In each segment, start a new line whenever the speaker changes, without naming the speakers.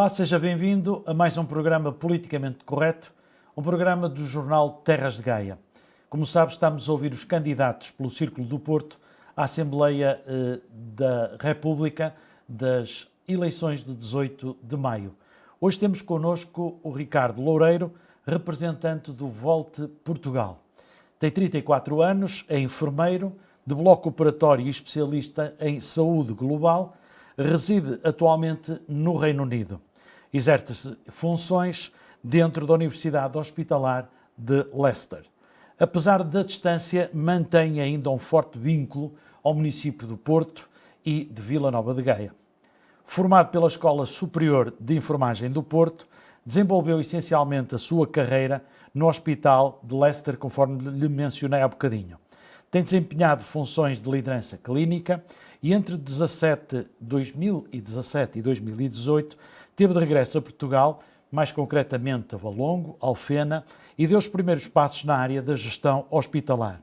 Olá, seja bem-vindo a mais um programa politicamente correto, um programa do jornal Terras de Gaia. Como sabe, estamos a ouvir os candidatos pelo Círculo do Porto à Assembleia da República das eleições de 18 de maio. Hoje temos connosco o Ricardo Loureiro, representante do Volte Portugal. Tem 34 anos, é enfermeiro, de bloco operatório e especialista em saúde global. Reside atualmente no Reino Unido. Exerce funções dentro da Universidade Hospitalar de Leicester. Apesar da distância, mantém ainda um forte vínculo ao município do Porto e de Vila Nova de Gaia. Formado pela Escola Superior de Enfermagem do Porto, desenvolveu essencialmente a sua carreira no Hospital de Leicester, conforme lhe mencionei há bocadinho. Tem desempenhado funções de liderança clínica e entre 2017 e 2018 teve de regresso a Portugal, mais concretamente a Valongo, Alfena, e deu os primeiros passos na área da gestão hospitalar.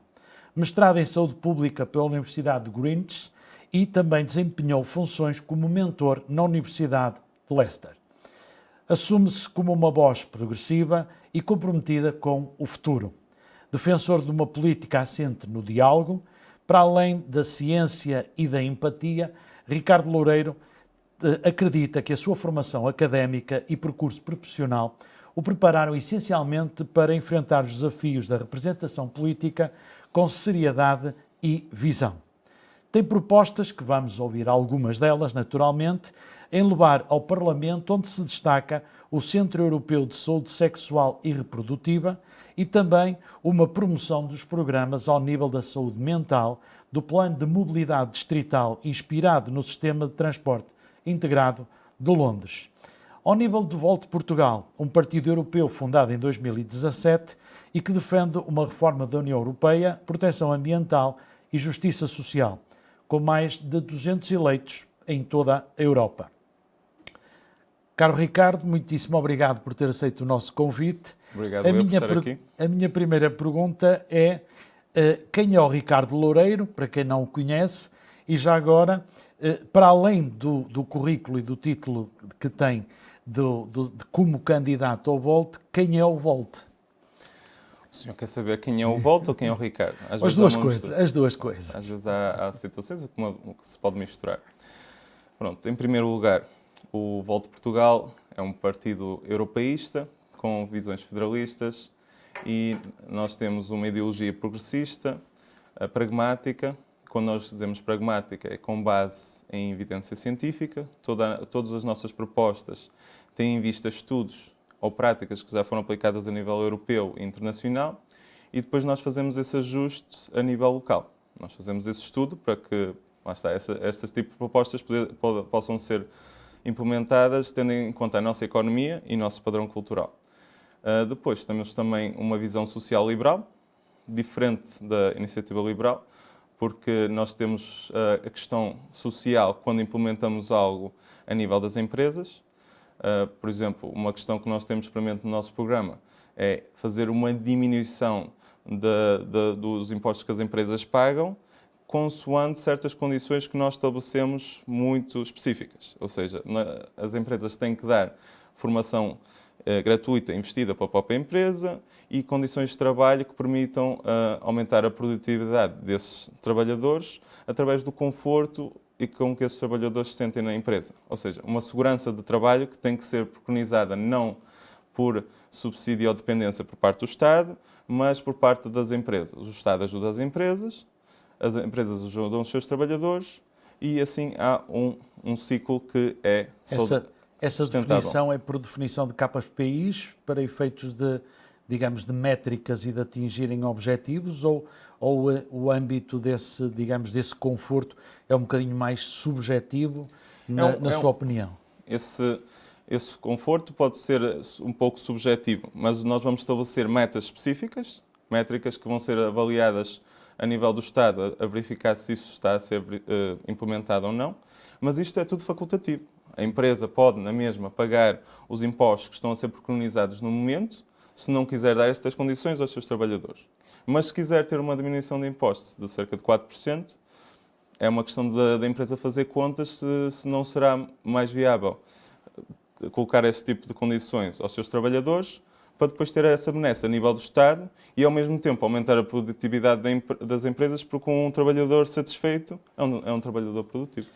Mestrado em Saúde Pública pela Universidade de Greenwich e também desempenhou funções como mentor na Universidade de Leicester. Assume-se como uma voz progressiva e comprometida com o futuro. Defensor de uma política assente no diálogo, para além da ciência e da empatia, Ricardo Loureiro acredita que a sua formação académica e percurso profissional o prepararam essencialmente para enfrentar os desafios da representação política com seriedade e visão. Tem propostas, que vamos ouvir algumas delas naturalmente, em levar ao Parlamento, onde se destaca o Centro Europeu de Saúde Sexual e Reprodutiva e também uma promoção dos programas ao nível da saúde mental, do Plano de Mobilidade Distrital inspirado no Sistema de Transporte Integrado de Londres. Ao nível do Volte Portugal, um partido europeu fundado em 2017 e que defende uma reforma da União Europeia, proteção ambiental e justiça social, com mais de 200 eleitos em toda a Europa. Caro Ricardo, muitíssimo obrigado por ter aceito o nosso convite.
Obrigado por estar aqui.
A minha primeira pergunta é quem é o Ricardo Loureiro, para quem não o conhece, e já agora, para além do currículo e do título que tem de como candidato ao Volte, quem é o Volte?
O senhor quer saber quem é o Volte ou quem é o Ricardo?
As duas coisas.
Às vezes há situações que se pode misturar. Pronto, em primeiro lugar, o Volte Portugal é um partido europeísta, com visões federalistas, e nós temos uma ideologia progressista, pragmática. Quando nós dizemos pragmática, é com base em evidência científica. Todas as nossas propostas têm em vista estudos ou práticas que já foram aplicadas a nível europeu e internacional, e depois nós fazemos esse ajuste a nível local. Nós fazemos esse estudo para que estes tipos de propostas possam ser implementadas tendo em conta a nossa economia e nosso padrão cultural. Depois temos também uma visão social liberal, diferente da iniciativa liberal, porque nós temos a questão social quando implementamos algo a nível das empresas. Por exemplo, uma questão que nós temos presente no nosso programa é fazer uma diminuição dos impostos que as empresas pagam, consoante certas condições que nós estabelecemos muito específicas. Ou seja, as empresas têm que dar formação gratuita, investida para a própria empresa e condições de trabalho que permitam aumentar a produtividade desses trabalhadores através do conforto e com que esses trabalhadores se sentem na empresa. Ou seja, uma segurança de trabalho que tem que ser preconizada não por subsídio ou dependência por parte do Estado, mas por parte das empresas. O Estado ajuda as empresas ajudam os seus trabalhadores e assim há um ciclo que é
Essa definição é por definição de KPIs para efeitos de métricas e de atingirem objetivos, ou o âmbito desse conforto é um bocadinho mais subjetivo na sua opinião?
Esse conforto pode ser um pouco subjetivo, mas nós vamos estabelecer metas específicas, métricas que vão ser avaliadas a nível do Estado, a verificar se isso está a ser implementado ou não, mas isto é tudo facultativo. A empresa pode, na mesma, pagar os impostos que estão a ser preconizados no momento, se não quiser dar estas condições aos seus trabalhadores. Mas se quiser ter uma diminuição de impostos de cerca de 4%, é uma questão da empresa fazer contas se não será mais viável colocar esse tipo de condições aos seus trabalhadores para depois ter essa benesse a nível do Estado e, ao mesmo tempo, aumentar a produtividade das empresas, porque um trabalhador satisfeito é um trabalhador produtivo.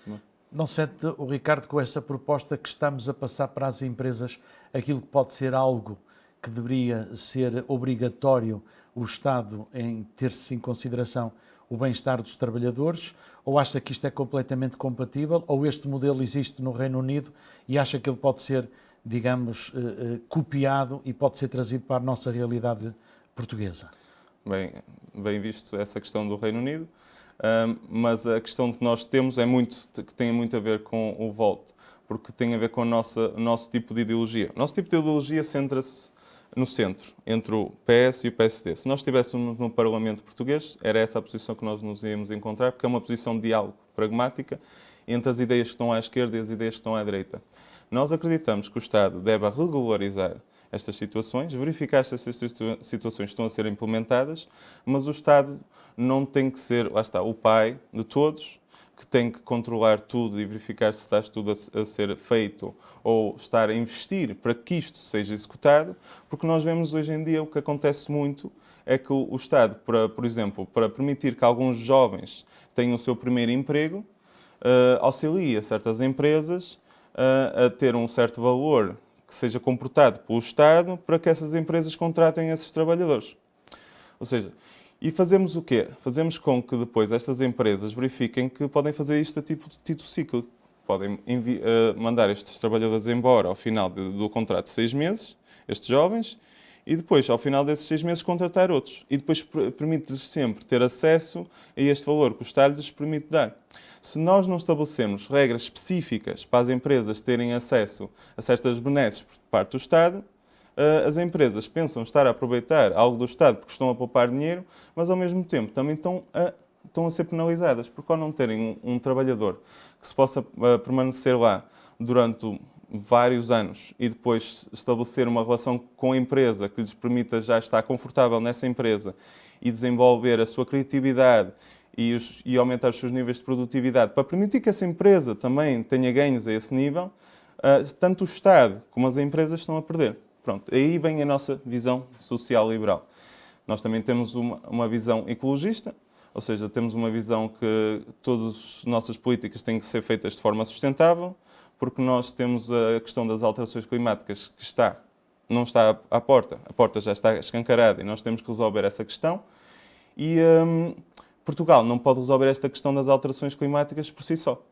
Não sente, o Ricardo, com essa proposta que estamos a passar para as empresas aquilo que pode ser algo que deveria ser obrigatório o Estado em ter-se em consideração o bem-estar dos trabalhadores, ou acha que isto é completamente compatível, ou este modelo existe no Reino Unido e acha que ele pode ser, digamos, copiado e pode ser trazido para a nossa realidade portuguesa?
Bem visto essa questão do Reino Unido, mas a questão que nós temos que tem muito a ver com o Volt, porque tem a ver com o nosso tipo de ideologia. O nosso tipo de ideologia centra-se no centro, entre o PS e o PSD. Se nós estivéssemos no Parlamento português, era essa a posição que nós nos íamos encontrar, porque é uma posição de diálogo pragmática entre as ideias que estão à esquerda e as ideias que estão à direita. Nós acreditamos que o Estado deve regularizar estas situações, verificar se estas situações estão a ser implementadas, mas o Estado não tem que ser, lá está, o pai de todos, que tem que controlar tudo e verificar se está tudo a ser feito ou estar a investir para que isto seja executado, porque nós vemos hoje em dia o que acontece muito é que o Estado, por exemplo, para permitir que alguns jovens tenham o seu primeiro emprego, auxilia certas empresas a ter um certo valor que seja comportado pelo Estado para que essas empresas contratem esses trabalhadores. Ou seja, e fazemos o quê? Fazemos com que depois estas empresas verifiquem que podem fazer isto a tipo ciclo. Podem mandar estes trabalhadores embora ao final do contrato de 6 meses, estes jovens, e depois, ao final desses 6 meses, contratar outros. E depois permite-lhes sempre ter acesso a este valor que o Estado lhes permite dar. Se nós não estabelecemos regras específicas para as empresas terem acesso a certas benesses por parte do Estado, as empresas pensam estar a aproveitar algo do Estado porque estão a poupar dinheiro, mas ao mesmo tempo também estão a ser penalizadas, porque ao não terem um trabalhador que se possa permanecer lá durante vários anos e depois estabelecer uma relação com a empresa que lhes permita já estar confortável nessa empresa e desenvolver a sua criatividade e aumentar os seus níveis de produtividade para permitir que essa empresa também tenha ganhos a esse nível, tanto o Estado como as empresas estão a perder. Pronto, aí vem a nossa visão social-liberal. Nós também temos uma visão ecologista, ou seja, temos uma visão que todas as nossas políticas têm que ser feitas de forma sustentável, porque nós temos a questão das alterações climáticas que não está à porta, a porta já está escancarada e nós temos que resolver essa questão. E Portugal não pode resolver esta questão das alterações climáticas por si só.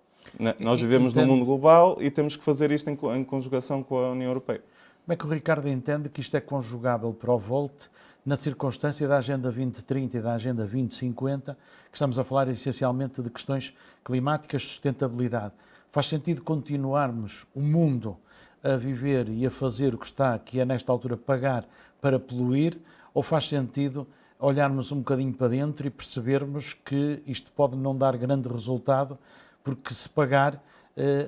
Nós vivemos num mundo global e temos que fazer isto em conjugação com a União Europeia.
Como é que o Ricardo entende que isto é conjugável para o Volt na circunstância da Agenda 2030 e da Agenda 2050, que estamos a falar essencialmente de questões climáticas, sustentabilidade? Faz sentido continuarmos o mundo a viver e a fazer o que está, que é nesta altura pagar para poluir, ou faz sentido olharmos um bocadinho para dentro e percebermos que isto pode não dar grande resultado, porque se pagar,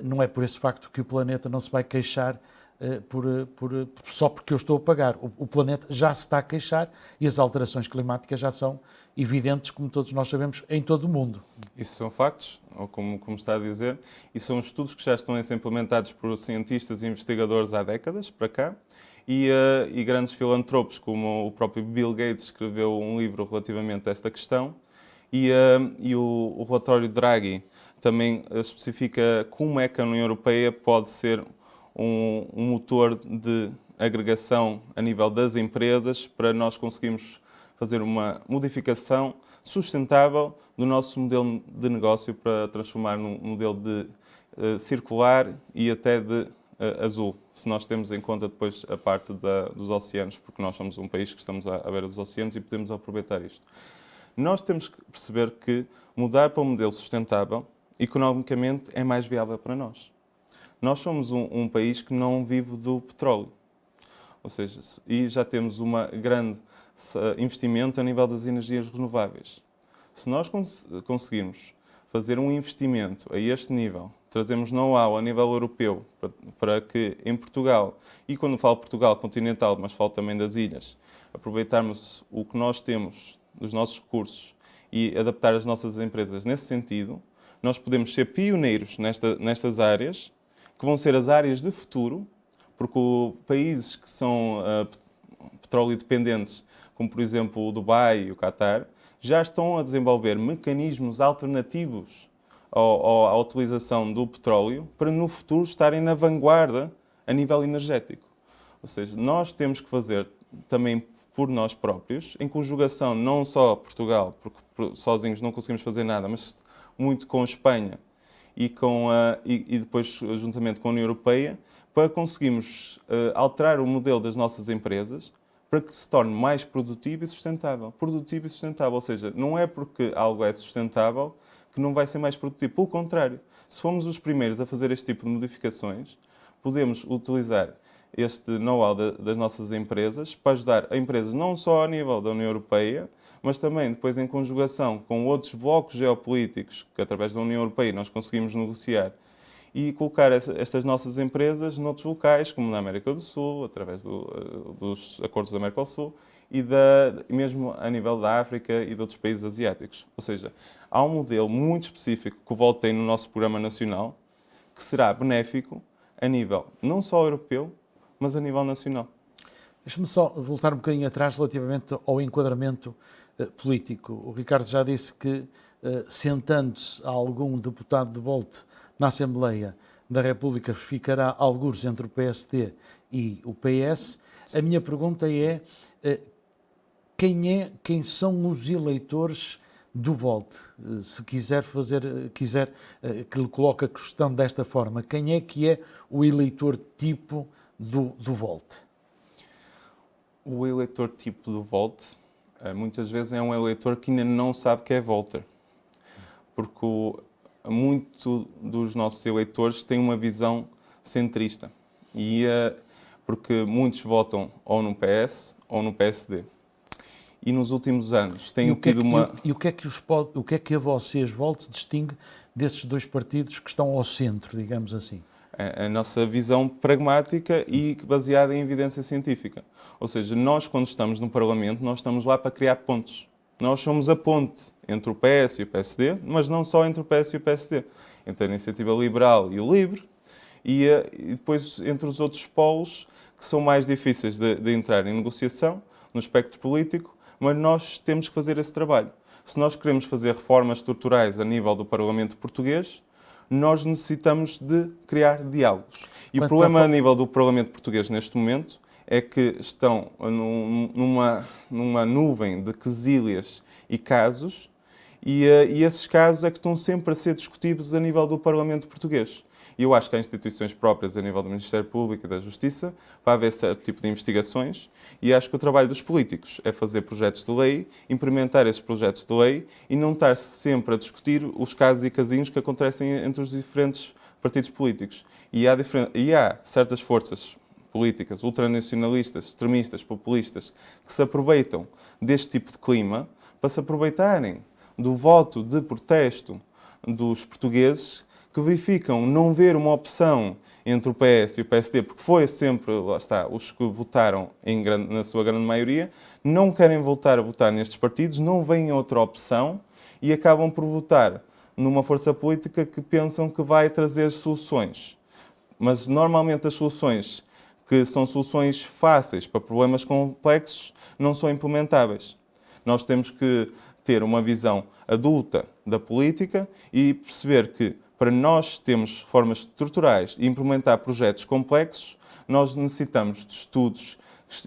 não é por esse facto que o planeta não se vai queixar só porque eu estou a pagar. O planeta já se está a queixar e as alterações climáticas já são evidentes, como todos nós sabemos, em todo o mundo.
Isso são factos, ou como está a dizer, e são estudos que já estão a ser implementados por cientistas e investigadores há décadas para cá, e grandes filantropos, como o próprio Bill Gates escreveu um livro relativamente a esta questão, e o relatório Draghi também especifica como é que a União Europeia pode ser um motor de agregação a nível das empresas para nós conseguirmos fazer uma modificação sustentável do nosso modelo de negócio para transformar num modelo de circular e até de azul, se nós temos em conta depois a parte dos oceanos, porque nós somos um país que estamos à beira dos oceanos e podemos aproveitar isto. Nós temos que perceber que mudar para um modelo sustentável, economicamente, é mais viável para nós. Nós somos um país que não vive do petróleo. Ou seja, e já temos um grande investimento a nível das energias renováveis. Se nós conseguirmos fazer um investimento a este nível, trazemos know-how a nível europeu para que em Portugal, e quando falo Portugal continental, mas falo também das ilhas, aproveitarmos o que nós temos dos nossos recursos e adaptar as nossas empresas nesse sentido, nós podemos ser pioneiros nestas áreas, que vão ser as áreas de futuro, Porque países que são petróleo dependentes, como por exemplo o Dubai e o Qatar, já estão a desenvolver mecanismos alternativos à utilização do petróleo para no futuro estarem na vanguarda a nível energético. Ou seja, nós temos que fazer também por nós próprios, em conjugação não só Portugal, porque sozinhos não conseguimos fazer nada, mas muito com Espanha e depois juntamente com a União Europeia, para conseguirmos alterar o modelo das nossas empresas para que se torne mais produtivo e sustentável. Produtivo e sustentável, ou seja, não é porque algo é sustentável que não vai ser mais produtivo. Pelo contrário, se formos os primeiros a fazer este tipo de modificações, podemos utilizar este know-how das nossas empresas para ajudar a empresas não só a nível da União Europeia, mas também depois em conjugação com outros blocos geopolíticos que através da União Europeia nós conseguimos negociar e colocar estas nossas empresas noutros locais, como na América do Sul, através dos acordos da América do Sul e mesmo a nível da África e de outros países asiáticos. Ou seja, há um modelo muito específico que o Volt tem no nosso programa nacional que será benéfico a nível não só europeu, mas a nível nacional.
Deixa-me só voltar um bocadinho atrás relativamente ao enquadramento político. O Ricardo já disse que, sentando-se algum deputado de Volt na Assembleia da República, ficará algures entre o PSD e o PS. A minha pergunta é, quem são os eleitores do Volt? Se quiser que lhe coloque a questão desta forma, quem é que é o eleitor tipo do Volt?
O eleitor tipo do Volt, muitas vezes é um eleitor que ainda não sabe que é Volter. Porque muito dos nossos eleitores têm uma visão centrista. Porque muitos votam ou no PS ou no PSD. E nos últimos anos têm tido uma...
E o que é que a vocês, Volt, distingue desses dois partidos que estão ao centro, digamos assim?
A nossa visão pragmática e baseada em evidência científica. Ou seja, nós, quando estamos no Parlamento, nós estamos lá para criar pontes. Nós somos a ponte entre o PS e o PSD, mas não só entre o PS e o PSD. Entre a Iniciativa Liberal e o LIVRE, e depois entre os outros polos que são mais difíceis de entrar em negociação, no espectro político, mas nós temos que fazer esse trabalho. Se nós queremos fazer reformas estruturais a nível do Parlamento português, nós necessitamos de criar diálogos. E o problema a nível do Parlamento português neste momento é que estão numa nuvem de quesílias e casos, e esses casos é que estão sempre a ser discutidos a nível do Parlamento português. E eu acho que há instituições próprias a nível do Ministério Público e da Justiça para haver certo tipo de investigações, e acho que o trabalho dos políticos é fazer projetos de lei, implementar esses projetos de lei e não estar sempre a discutir os casos e casinhos que acontecem entre os diferentes partidos políticos. E há certas forças políticas ultranacionalistas, extremistas, populistas, que se aproveitam deste tipo de clima para se aproveitarem do voto de protesto dos portugueses que verificam não ver uma opção entre o PS e o PSD, porque foi sempre, lá está, os que votaram na sua grande maioria, não querem voltar a votar nestes partidos, não veem outra opção e acabam por votar numa força política que pensam que vai trazer soluções. Mas normalmente as soluções que são soluções fáceis para problemas complexos não são implementáveis. Nós temos que ter uma visão adulta da política e perceber que para nós termos reformas estruturais e implementar projetos complexos, nós necessitamos de estudos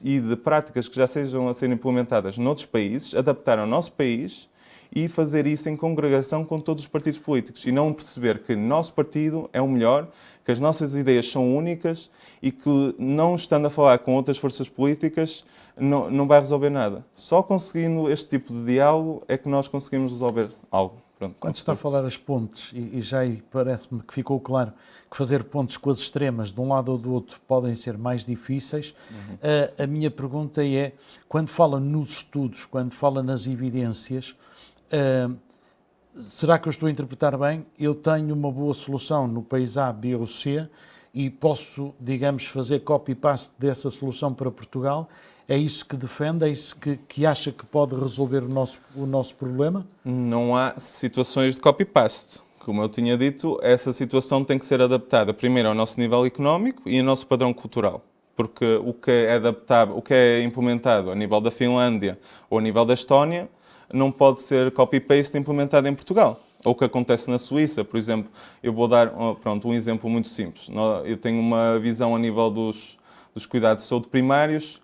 e de práticas que já sejam a ser implementadas noutros países, adaptar ao nosso país e fazer isso em congregação com todos os partidos políticos e não perceber que o nosso partido é o melhor, que as nossas ideias são únicas e que não estando a falar com outras forças políticas não vai resolver nada. Só conseguindo este tipo de diálogo é que nós conseguimos resolver algo. Pronto.
Quando está a falar as pontes, e já parece-me que ficou claro que fazer pontes com as extremas de um lado ou do outro podem ser mais difíceis, a minha pergunta é, quando fala nos estudos, quando fala nas evidências, será que eu estou a interpretar bem? Eu tenho uma boa solução no país A, B ou C e posso, digamos, fazer copy-paste dessa solução para Portugal? É isso que defende? É isso que acha que pode resolver o nosso problema?
Não há situações de copy-paste. como eu tinha dito, essa situação tem que ser adaptada primeiro ao nosso nível económico e ao nosso padrão cultural. Porque o que é adaptável, o que é implementado a nível da Finlândia ou a nível da Estónia, não pode ser copy-paste implementado em Portugal. Ou o que acontece na Suíça, por exemplo. Eu vou dar um exemplo muito simples. Eu tenho uma visão a nível dos cuidados de saúde primários,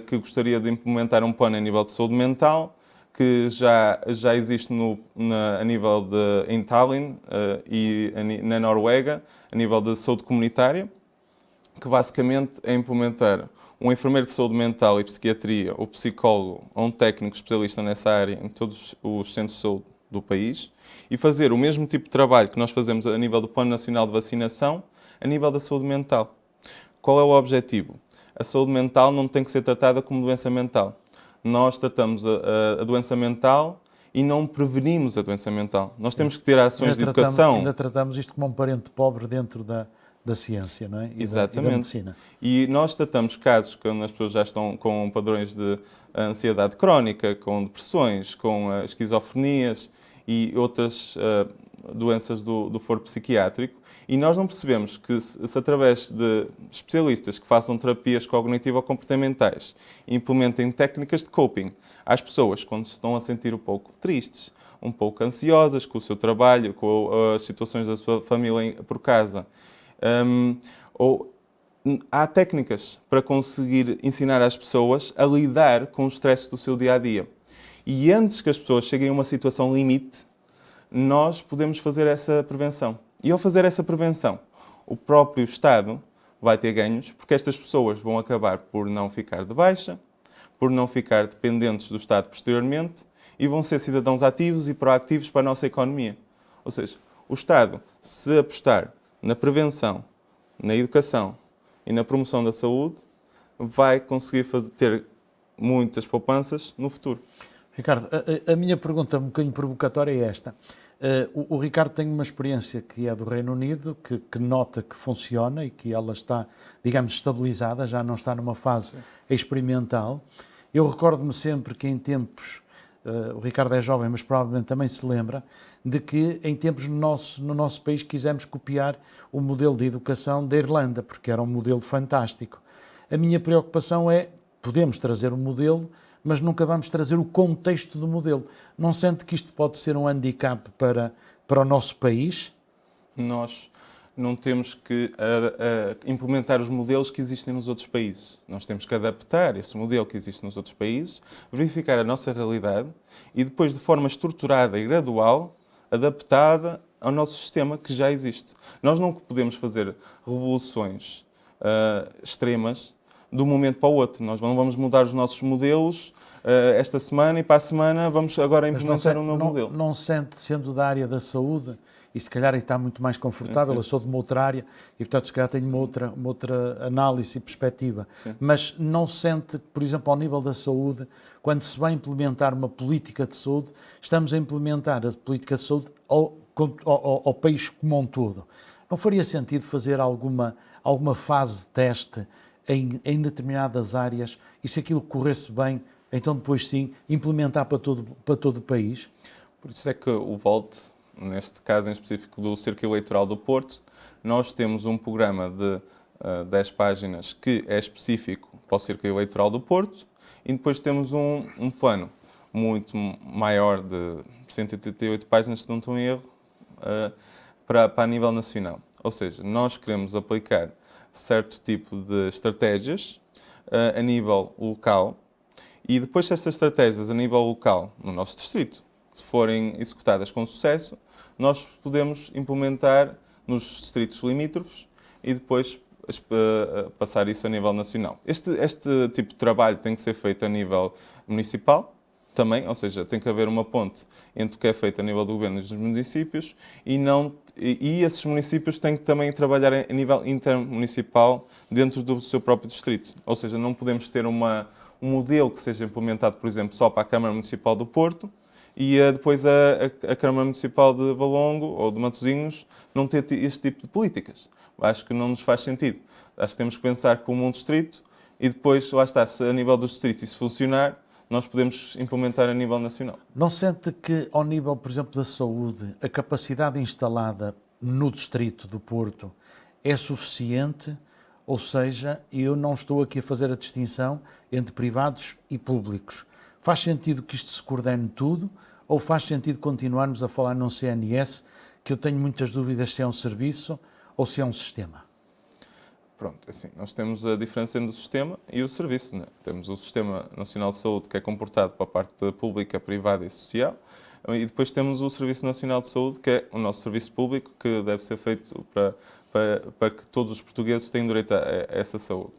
que gostaria de implementar um plano a nível de saúde mental, que já existe a nível em Tallinn e na Noruega, a nível de saúde comunitária, que basicamente é implementar um enfermeiro de saúde mental e psiquiatria, ou psicólogo, ou um técnico especialista nessa área em todos os centros de saúde do país e fazer o mesmo tipo de trabalho que nós fazemos a nível do Plano Nacional de Vacinação, a nível da saúde mental. Qual é o objetivo? A saúde mental não tem que ser tratada como doença mental. Nós tratamos a doença mental e não prevenimos a doença mental. Nós temos que ter ações de educação.
Ainda tratamos isto como um parente pobre dentro da ciência, não é?
Exatamente.
E da medicina.
E nós tratamos casos quando as pessoas já estão com padrões de ansiedade crónica, com depressões, com esquizofrenias e outras doenças do foro psiquiátrico. E nós não percebemos que se através de especialistas que façam terapias cognitivo-comportamentais e implementem técnicas de coping às pessoas quando se estão a sentir um pouco tristes, um pouco ansiosas com o seu trabalho, com as situações da sua família por casa, há técnicas para conseguir ensinar as pessoas a lidar com o stress do seu dia-a-dia. E antes que as pessoas cheguem a uma situação limite, nós podemos fazer essa prevenção. E ao fazer essa prevenção, o próprio Estado vai ter ganhos, porque estas pessoas vão acabar por não ficar de baixa, por não ficar dependentes do Estado posteriormente e vão ser cidadãos ativos e proativos para a nossa economia. Ou seja, o Estado, se apostar na prevenção, na educação e na promoção da saúde, vai conseguir ter muitas poupanças no futuro.
Ricardo, a minha pergunta um bocadinho provocatória é esta. O Ricardo tem uma experiência que é do Reino Unido, que nota que funciona e que ela está, digamos, estabilizada, já não está numa fase experimental. Eu recordo-me sempre que em tempos, o Ricardo é jovem, mas provavelmente também se lembra, de que em tempos no nosso país quisemos copiar o modelo de educação da Irlanda, porque era um modelo fantástico. A minha preocupação é, podemos trazer um modelo, mas nunca vamos trazer o contexto do modelo. Não sente que isto pode ser um handicap para o nosso país?
Nós não temos que implementar os modelos que existem nos outros países. Nós temos que adaptar esse modelo que existe nos outros países, verificar a nossa realidade e depois, de forma estruturada e gradual, adaptada ao nosso sistema que já existe. Nós não podemos fazer revoluções extremas de um momento para o outro. Nós não vamos mudar os nossos modelos esta semana e para a semana vamos agora implementar um novo modelo.
Não sente, sendo da área da saúde, e se calhar está muito mais confortável, sim. Eu sou de uma outra área e, portanto, se calhar tenho uma outra análise e perspectiva. Sim. Mas não sente, por exemplo, ao nível da saúde, quando se vai implementar uma política de saúde, estamos a implementar a política de saúde ao país como um todo. Não faria sentido fazer alguma fase de teste em determinadas áreas e, se aquilo corresse bem, então depois sim, implementar para todo o país?
Por isso é que o VOLT, neste caso em específico do Círculo Eleitoral do Porto, nós temos um programa de 10 páginas que é específico para o Círculo Eleitoral do Porto e depois temos um plano muito maior de 188 páginas, se não estou em erro, para a nível nacional. Ou seja, nós queremos aplicar certo tipo de estratégias a nível local e depois se estas estratégias a nível local, no nosso distrito, se forem executadas com sucesso, nós podemos implementar nos distritos limítrofes e depois passar isso a nível nacional. Este tipo de trabalho tem que ser feito a nível municipal também, ou seja, tem que haver uma ponte entre o que é feito a nível do governo e dos municípios e esses municípios têm que também trabalhar a nível intermunicipal dentro do seu próprio distrito. Ou seja, não podemos ter um modelo que seja implementado, por exemplo, só para a Câmara Municipal do Porto e depois a Câmara Municipal de Valongo ou de Matosinhos não ter este tipo de políticas. Acho que não nos faz sentido. Acho que temos que pensar como um distrito e depois, lá está, se a nível do distrito isso funcionar, nós podemos implementar a nível nacional.
Não sente que, ao nível, por exemplo, da saúde, a capacidade instalada no distrito do Porto é suficiente? Ou seja, eu não estou aqui a fazer a distinção entre privados e públicos. Faz sentido que isto se coordene tudo ou faz sentido continuarmos a falar num CNS, que eu tenho muitas dúvidas se é um serviço ou se é um sistema?
Pronto, assim, nós temos a diferença entre o sistema e o serviço, né? Temos o Sistema Nacional de Saúde, que é comportado pela parte pública, privada e social, e depois temos o Serviço Nacional de Saúde, que é o nosso serviço público, que deve ser feito para que todos os portugueses tenham direito a essa saúde.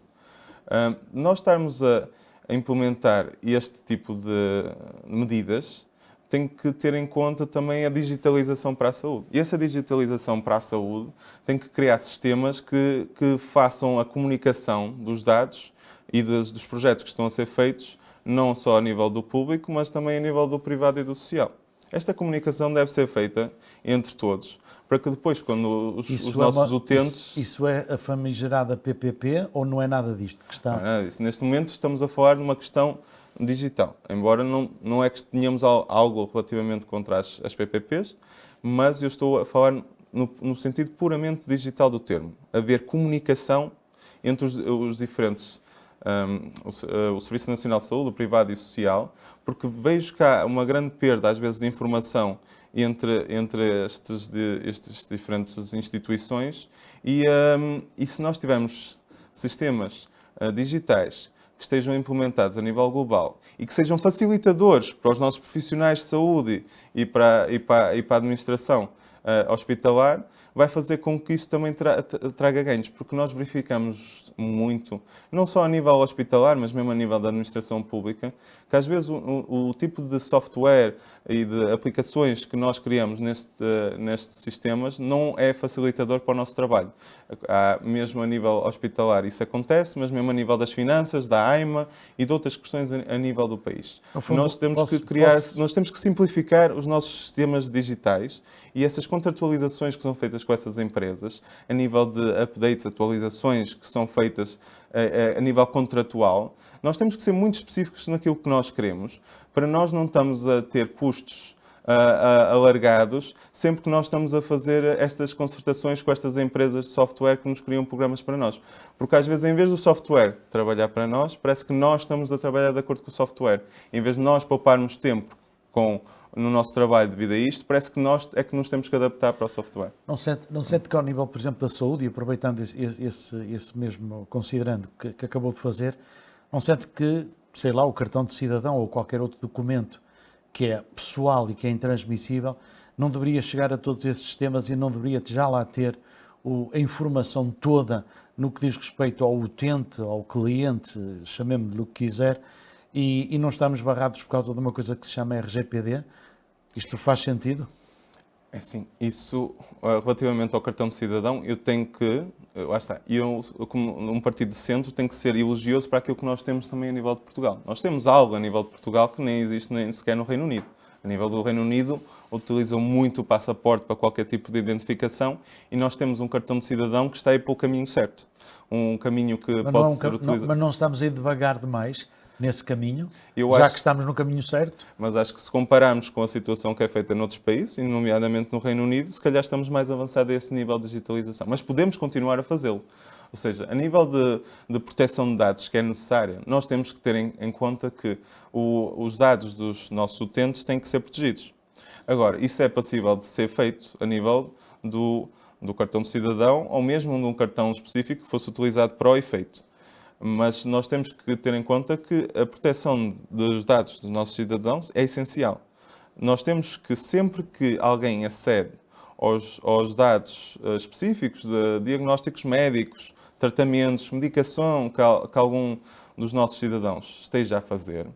Nós estarmos a implementar este tipo de medidas tem que ter em conta também a digitalização para a saúde. E essa digitalização para a saúde tem que criar sistemas que façam a comunicação dos dados e dos projetos que estão a ser feitos, não só a nível do público, mas também a nível do privado e do social. Esta comunicação deve ser feita entre todos, para que depois, quando os nossos utentes...
Isso é a famigerada PPP ou não é nada disto que está...
Não é nada disso. Neste momento estamos a falar de uma questão digital, embora não é que tenhamos algo relativamente contra as PPPs, mas eu estou a falar no sentido puramente digital do termo. Haver comunicação entre os diferentes, o Serviço Nacional de Saúde, o privado e o social, porque vejo que há uma grande perda, às vezes, de informação entre estas diferentes instituições e se nós tivermos sistemas digitais que estejam implementados a nível global e que sejam facilitadores para os nossos profissionais de saúde e para a administração hospitalar, vai fazer com que isso também traga ganhos, porque nós verificamos muito, não só a nível hospitalar, mas mesmo a nível da administração pública, que às vezes o tipo de software e de aplicações que nós criamos nestes sistemas não é facilitador para o nosso trabalho. Mesmo a nível hospitalar isso acontece, mas mesmo a nível das finanças, da AIMA e de outras questões a nível do país. Nós temos que simplificar os nossos sistemas digitais e essas contratualizações que são feitas com essas empresas, a nível de updates, atualizações que são feitas a nível contratual, nós temos que ser muito específicos naquilo que nós queremos, para nós não estamos a ter custos alargados sempre que nós estamos a fazer estas concertações com estas empresas de software que nos criam programas para nós. Porque às vezes, em vez do software trabalhar para nós, parece que nós estamos a trabalhar de acordo com o software. Em vez de nós pouparmos tempo no nosso trabalho devido a isto, parece que nós é que nos temos que adaptar para o software.
Não sente que ao nível, por exemplo, da saúde, e aproveitando esse mesmo, considerando que acabou de fazer, não sente que, sei lá, o cartão de cidadão ou qualquer outro documento que é pessoal e que é intransmissível, não deveria chegar a todos esses sistemas e não deveria já lá ter a informação toda no que diz respeito ao utente, ao cliente, chamemos-lhe o que quiser, e não estamos barrados por causa de uma coisa que se chama RGPD? Isto faz sentido?
É assim, isso, relativamente ao cartão de cidadão, eu tenho que, lá está, eu como um partido de centro tenho que ser elogioso para aquilo que nós temos também a nível de Portugal. Nós temos algo a nível de Portugal que nem existe nem sequer no Reino Unido. A nível do Reino Unido, utilizam muito o passaporte para qualquer tipo de identificação e nós temos um cartão de cidadão que está aí para o caminho certo. Um caminho que pode ser utilizado.
Mas não estamos a ir devagar demais nesse caminho, que estamos no caminho certo?
Mas acho que se compararmos com a situação que é feita noutros países, e nomeadamente no Reino Unido, se calhar estamos mais avançados a esse nível de digitalização. Mas podemos continuar a fazê-lo. Ou seja, a nível de proteção de dados que é necessária, nós temos que ter em conta que os dados dos nossos utentes têm que ser protegidos. Agora, isso é passível de ser feito a nível do cartão de cidadão ou mesmo de um cartão específico que fosse utilizado para o efeito. Mas nós temos que ter em conta que a proteção dos dados dos nossos cidadãos é essencial. Nós temos que, sempre que alguém acede aos dados específicos de diagnósticos médicos, tratamentos, medicação que algum dos nossos cidadãos esteja a fazer,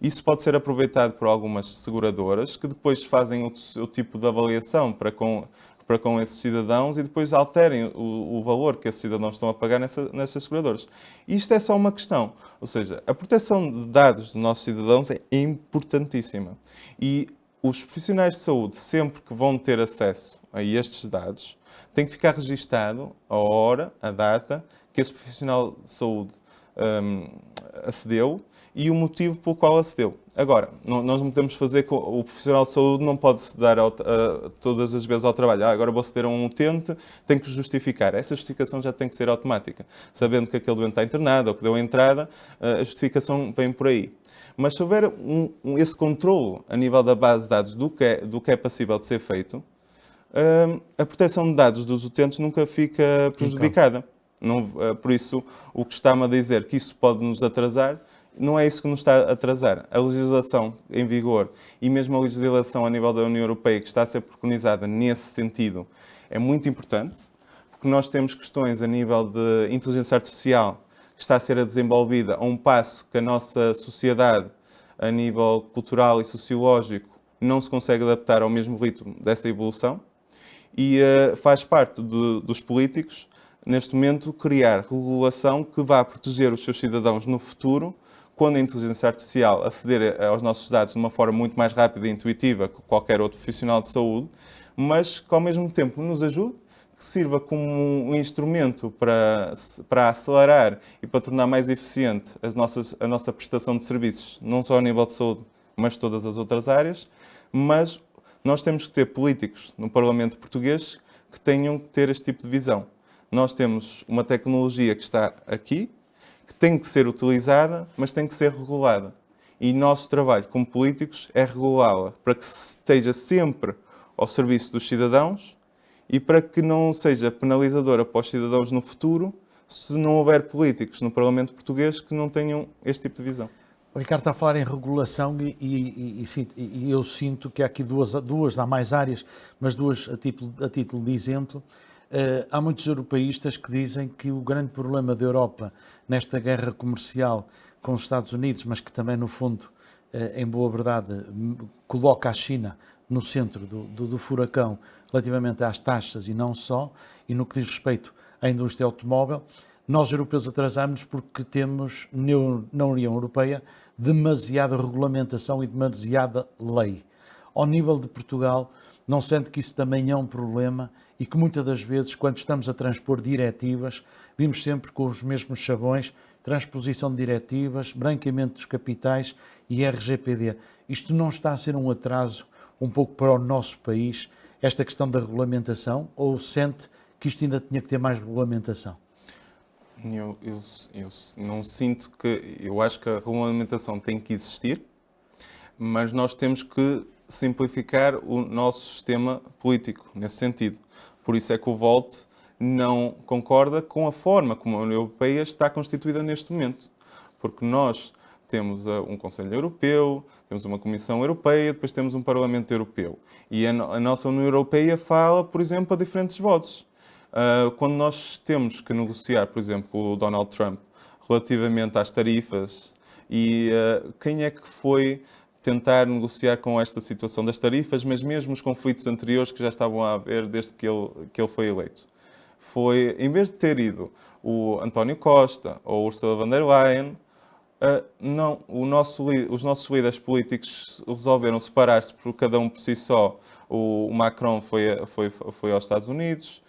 isso pode ser aproveitado por algumas seguradoras que depois fazem o tipo de avaliação para com esses cidadãos e depois alterem o valor que esses cidadãos estão a pagar nessas seguradoras. Isto é só uma questão. Ou seja, a proteção de dados dos nossos cidadãos é importantíssima. E os profissionais de saúde, sempre que vão ter acesso a estes dados, tem que ficar registado a hora, a data que esse profissional de saúde acedeu e o motivo pelo qual acedeu. Agora, nós não podemos fazer com o profissional de saúde não pode dar todas as vezes ao trabalho. Agora vou aceder a um utente, tem que justificar. Essa justificação já tem que ser automática. Sabendo que aquele doente está internado ou que deu a entrada, a justificação vem por aí. Mas se houver esse controlo a nível da base de dados do que é passível de ser feito, a proteção de dados dos utentes nunca fica prejudicada. Não, por isso, o que está-me a dizer que isso pode nos atrasar, não é isso que nos está a atrasar. A legislação em vigor e mesmo a legislação a nível da União Europeia que está a ser preconizada nesse sentido é muito importante, porque nós temos questões a nível de inteligência artificial que está a ser desenvolvida a um passo que a nossa sociedade, a nível cultural e sociológico, não se consegue adaptar ao mesmo ritmo dessa evolução e faz parte dos políticos, neste momento, criar regulação que vá proteger os seus cidadãos no futuro, quando a inteligência artificial aceder aos nossos dados de uma forma muito mais rápida e intuitiva que qualquer outro profissional de saúde, mas que ao mesmo tempo nos ajude, que sirva como um instrumento para acelerar e para tornar mais eficiente a nossa prestação de serviços, não só a nível de saúde, mas todas as outras áreas. Mas nós temos que ter políticos no Parlamento português que tenham que ter este tipo de visão. Nós temos uma tecnologia que está aqui, que tem que ser utilizada, mas tem que ser regulada. E nosso trabalho como políticos é regulá-la para que esteja sempre ao serviço dos cidadãos e para que não seja penalizadora para os cidadãos no futuro se não houver políticos no Parlamento português que não tenham este tipo de visão.
O Ricardo está a falar em regulação e eu sinto que há aqui duas, há mais áreas, mas duas a título de exemplo. Há muitos europeístas que dizem que o grande problema da Europa nesta guerra comercial com os Estados Unidos, mas que também, no fundo, em boa verdade, coloca a China no centro do furacão relativamente às taxas e não só, e no que diz respeito à indústria automóvel, nós europeus atrasamos porque temos na União Europeia demasiada regulamentação e demasiada lei. Ao nível de Portugal, não sente que isso também é um problema e que muitas das vezes, quando estamos a transpor diretivas, vimos sempre com os mesmos chavões, transposição de diretivas, branqueamento dos capitais e RGPD. Isto não está a ser um atraso um pouco para o nosso país, esta questão da regulamentação, ou sente que isto ainda tinha que ter mais regulamentação?
Eu não sinto que... Eu acho que a regulamentação tem que existir, mas nós temos que simplificar o nosso sistema político, nesse sentido. Por isso é que o VOLT não concorda com a forma como a União Europeia está constituída neste momento. Porque nós temos um Conselho Europeu, temos uma Comissão Europeia, depois temos um Parlamento Europeu. E a nossa União Europeia fala, por exemplo, a diferentes vozes. Quando nós temos que negociar, por exemplo, com o Donald Trump relativamente às tarifas, e quem é que foi tentar negociar com esta situação das tarifas, mas mesmo os conflitos anteriores que já estavam a haver desde que ele foi eleito? Foi, em vez de ter ido o António Costa ou Ursula von der Leyen, não, os nossos líderes políticos resolveram separar-se por cada um por si só. O Macron foi aos Estados Unidos,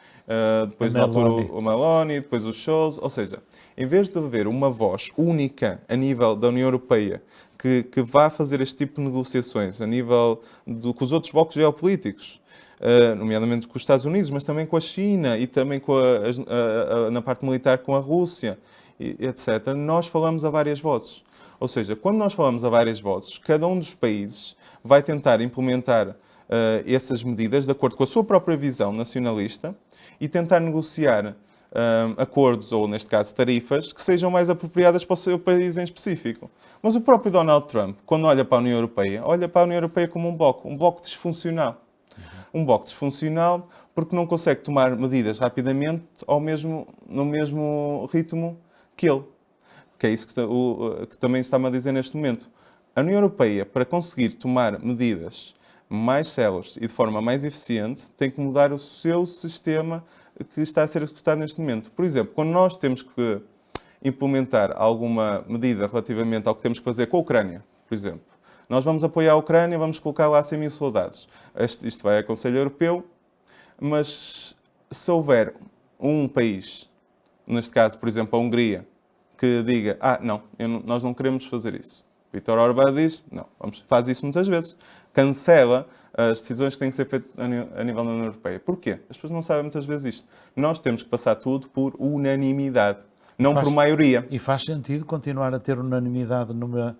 depois na altura o Meloni, depois o Scholz. Ou seja, em vez de haver uma voz única a nível da União Europeia que vá fazer este tipo de negociações a nível com os outros blocos geopolíticos, nomeadamente com os Estados Unidos, mas também com a China e também na parte militar com a Rússia, etc., nós falamos a várias vozes. Ou seja, quando nós falamos a várias vozes, cada um dos países vai tentar implementar essas medidas de acordo com a sua própria visão nacionalista e tentar negociar acordos, ou neste caso tarifas, que sejam mais apropriadas para o seu país em específico. Mas o próprio Donald Trump, quando olha para a União Europeia, olha para a União Europeia como um bloco disfuncional. Um bloco disfuncional porque não consegue tomar medidas rapidamente no mesmo ritmo que ele. Que é isso que também está-me a dizer neste momento. A União Europeia, para conseguir tomar medidas mais céleres e de forma mais eficiente, tem que mudar o seu sistema que está a ser executado neste momento. Por exemplo, quando nós temos que implementar alguma medida relativamente ao que temos que fazer com a Ucrânia, por exemplo, nós vamos apoiar a Ucrânia, vamos colocar lá 100 mil soldados. Isto vai ao Conselho Europeu, mas se houver um país, neste caso, por exemplo, a Hungria, que diga, não, nós não queremos fazer isso. Vítor Orbán diz, não, faz isso muitas vezes, cancela as decisões que têm que ser feitas a nível da União Europeia. Porquê? As pessoas não sabem muitas vezes isto. Nós temos que passar tudo por unanimidade, não por maioria.
E faz sentido continuar a ter unanimidade numa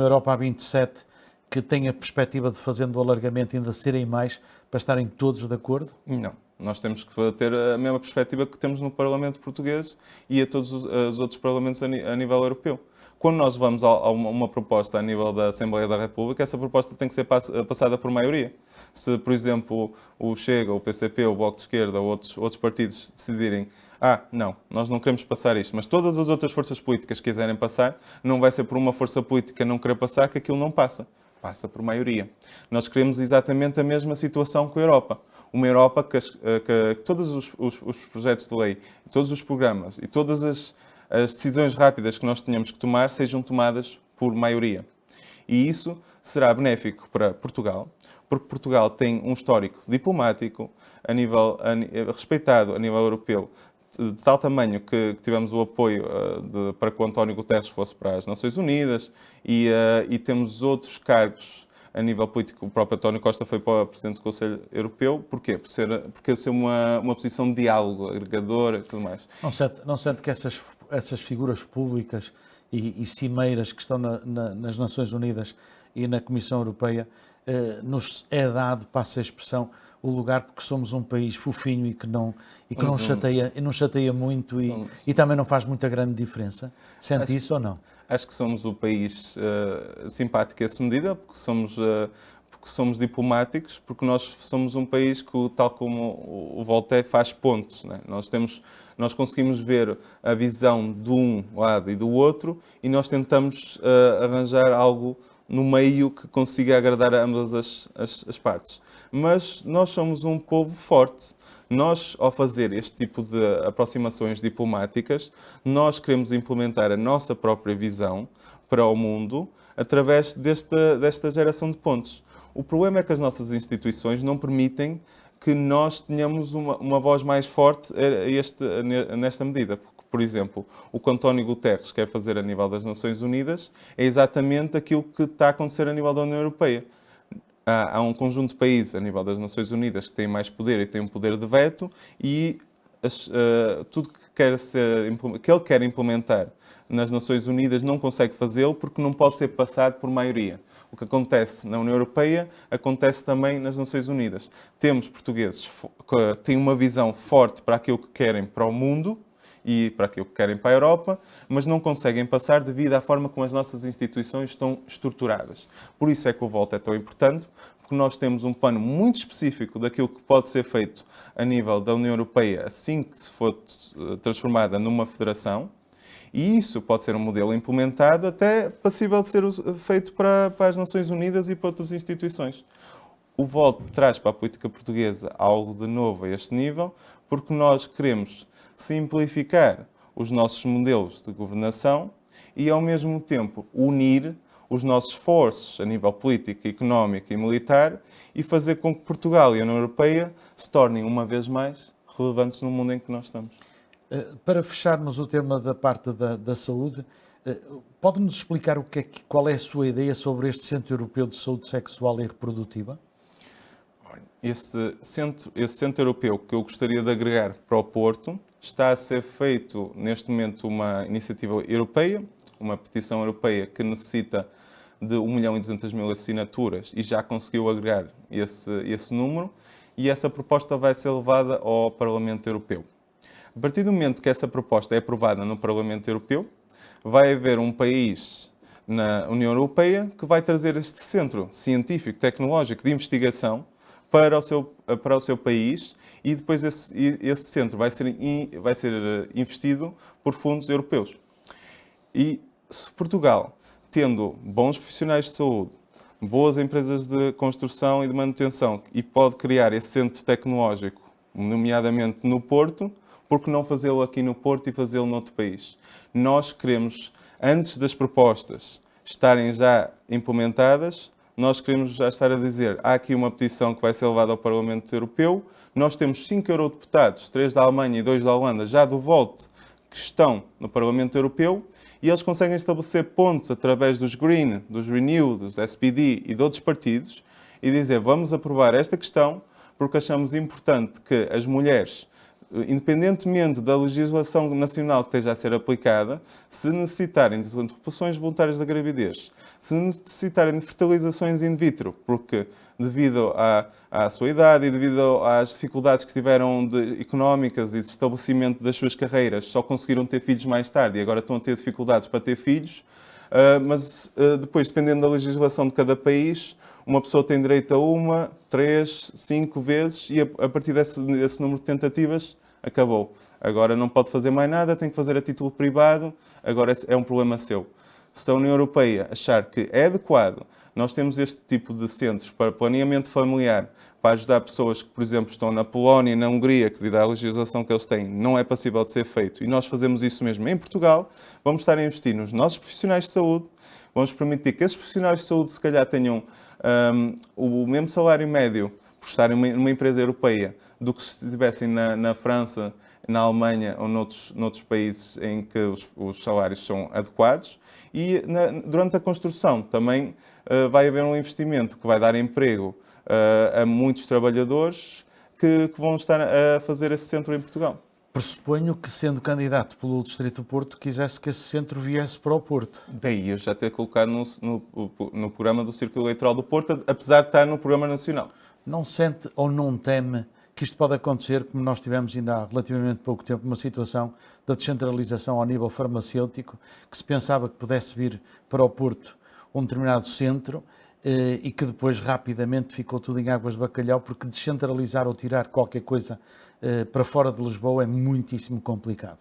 Europa a 27 que tem a perspectiva de, fazendo o alargamento, ainda serem mais, para estarem todos de acordo?
Não. Nós temos que ter a mesma perspectiva que temos no Parlamento Português e a todos os outros parlamentos a nível europeu. Quando nós vamos a uma proposta a nível da Assembleia da República, essa proposta tem que ser passada por maioria. Se, por exemplo, o Chega, o PCP, o Bloco de Esquerda ou outros partidos decidirem não, nós não queremos passar isto, mas todas as outras forças políticas quiserem passar, não vai ser por uma força política não querer passar que aquilo não passa. Passa por maioria. Nós queremos exatamente a mesma situação com a Europa. Uma Europa que todos os projetos de lei, todos os programas e todas as decisões rápidas que nós tenhamos que tomar sejam tomadas por maioria. E isso será benéfico para Portugal, porque Portugal tem um histórico diplomático respeitado a nível europeu, de tal tamanho que tivemos o apoio para que o António Guterres fosse para as Nações Unidas e temos outros cargos a nível político. O próprio António Costa foi para o Presidente do Conselho Europeu. Porquê? Porque ser uma posição de diálogo, agregadora e tudo mais.
Não sente que essas figuras públicas e cimeiras que estão nas Nações Unidas e na Comissão Europeia nos é dado, passa a expressão, o lugar porque somos um país fofinho e que não chateia muito e também não faz muita grande diferença? Sente isso ou não?
Acho que somos o país simpático a essa medida, porque somos diplomáticos, porque nós somos um país que, tal como o Voltaire, faz pontes, né? Nós conseguimos ver a visão de um lado e do outro e nós tentamos arranjar algo no meio que consiga agradar a ambas as partes. Mas nós somos um povo forte. Nós, ao fazer este tipo de aproximações diplomáticas, nós queremos implementar a nossa própria visão para o mundo através desta geração de pontes. O problema é que as nossas instituições não permitem que nós tenhamos uma voz mais forte nesta medida. Por exemplo, o que António Guterres quer fazer a nível das Nações Unidas é exatamente aquilo que está a acontecer a nível da União Europeia. Há um conjunto de países a nível das Nações Unidas que têm mais poder e têm um poder de veto e tudo que ele quer implementar nas Nações Unidas não consegue fazê-lo porque não pode ser passado por maioria. O que acontece na União Europeia acontece também nas Nações Unidas. Temos portugueses que têm uma visão forte para aquilo que querem para o mundo e para aquilo que querem para a Europa, mas não conseguem passar devido à forma como as nossas instituições estão estruturadas. Por isso é que o Volta é tão importante, porque nós temos um plano muito específico daquilo que pode ser feito a nível da União Europeia assim que se for transformada numa federação, e isso pode ser um modelo implementado até passível de ser feito para as Nações Unidas e para outras instituições. O Volta traz para a política portuguesa algo de novo a este nível, porque nós queremos simplificar os nossos modelos de governação e, ao mesmo tempo, unir os nossos esforços a nível político, económico e militar e fazer com que Portugal e a União Europeia se tornem, uma vez mais, relevantes no mundo em que nós estamos.
Para fecharmos o tema da parte da saúde, pode-nos explicar qual é a sua ideia sobre este Centro Europeu de Saúde Sexual e Reprodutiva?
Esse centro europeu que eu gostaria de agregar para o Porto está a ser feito, neste momento, uma iniciativa europeia, uma petição europeia que necessita de 1.200.000 assinaturas e já conseguiu agregar esse número, e essa proposta vai ser levada ao Parlamento Europeu. A partir do momento que essa proposta é aprovada no Parlamento Europeu, vai haver um país na União Europeia que vai trazer este centro científico, tecnológico, de investigação para o seu país, e depois esse centro vai ser investido por fundos europeus. E se Portugal, tendo bons profissionais de saúde, boas empresas de construção e de manutenção, e pode criar esse centro tecnológico, nomeadamente no Porto, por que não fazê-lo aqui no Porto e fazê-lo noutro país? Nós queremos, antes das propostas estarem já implementadas, nós queremos já estar a dizer, há aqui uma petição que vai ser levada ao Parlamento Europeu, nós temos 5 eurodeputados, 3 da Alemanha e 2 da Holanda, já do Volt, que estão no Parlamento Europeu, e eles conseguem estabelecer pontos através dos Green, dos Renew, dos SPD e de outros partidos e dizer vamos aprovar esta questão porque achamos importante que as mulheres, independentemente da legislação nacional que esteja a ser aplicada, se necessitarem de interrupções voluntárias da gravidez, se necessitarem de fertilizações in vitro, porque devido à sua idade e devido às dificuldades que tiveram económicas e de estabelecimento das suas carreiras, só conseguiram ter filhos mais tarde e agora estão a ter dificuldades para ter filhos, mas depois, dependendo da legislação de cada país, uma pessoa tem direito a 1, 3, 5 vezes e a partir desse número de tentativas, acabou. Agora não pode fazer mais nada, tem que fazer a título privado, agora é um problema seu. Se a União Europeia achar que é adequado, nós temos este tipo de centros para planeamento familiar, para ajudar pessoas que, por exemplo, estão na Polónia e na Hungria, que devido à legislação que eles têm, não é passível de ser feito, e nós fazemos isso mesmo em Portugal, vamos estar a investir nos nossos profissionais de saúde, vamos permitir que esses profissionais de saúde, se calhar, tenham o mesmo salário médio por estarem numa empresa europeia do que se estivessem na França, na Alemanha ou noutros países em que os salários são adequados. E durante a construção também vai haver um investimento que vai dar emprego a muitos trabalhadores que vão estar a fazer esse centro em Portugal.
Pressuponho que, sendo candidato pelo Distrito do Porto, quisesse que esse centro viesse para o Porto.
Daí eu já ter colocado no programa do Círculo Eleitoral do Porto, apesar de estar no programa nacional.
Não sente ou não teme que isto pode acontecer, como nós tivemos ainda há relativamente pouco tempo, uma situação da descentralização ao nível farmacêutico, que se pensava que pudesse vir para o Porto um determinado centro e que depois rapidamente ficou tudo em águas de bacalhau, porque descentralizar ou tirar qualquer coisa para fora de Lisboa é muitíssimo complicado.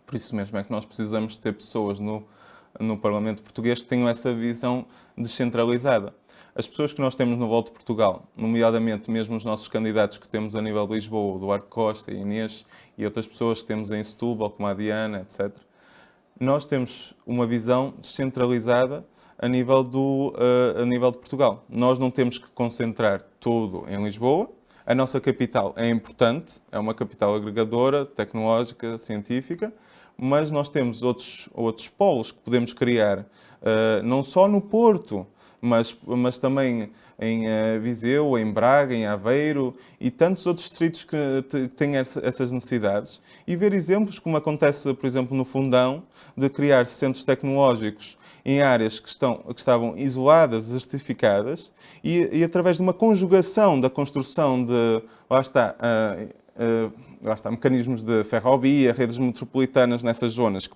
Por isso mesmo é que nós precisamos ter pessoas no Parlamento Português que tenham essa visão descentralizada. As pessoas que nós temos no Volta Portugal, nomeadamente mesmo os nossos candidatos que temos a nível de Lisboa, o Duarte Costa, a Inês e outras pessoas que temos em Setúbal, como a Diana, etc., nós temos uma visão descentralizada a nível de Portugal. Nós não temos que concentrar tudo em Lisboa. A nossa capital é importante, é uma capital agregadora, tecnológica, científica, mas nós temos outros polos que podemos criar, não só no Porto, mas também em Viseu, em Braga, em Aveiro e tantos outros distritos que têm essas necessidades. E ver exemplos, como acontece, por exemplo, no Fundão, de criar centros tecnológicos em áreas que estavam isoladas, desertificadas, e através de uma conjugação da construção de, lá está, mecanismos de ferrovia, redes metropolitanas nessas zonas,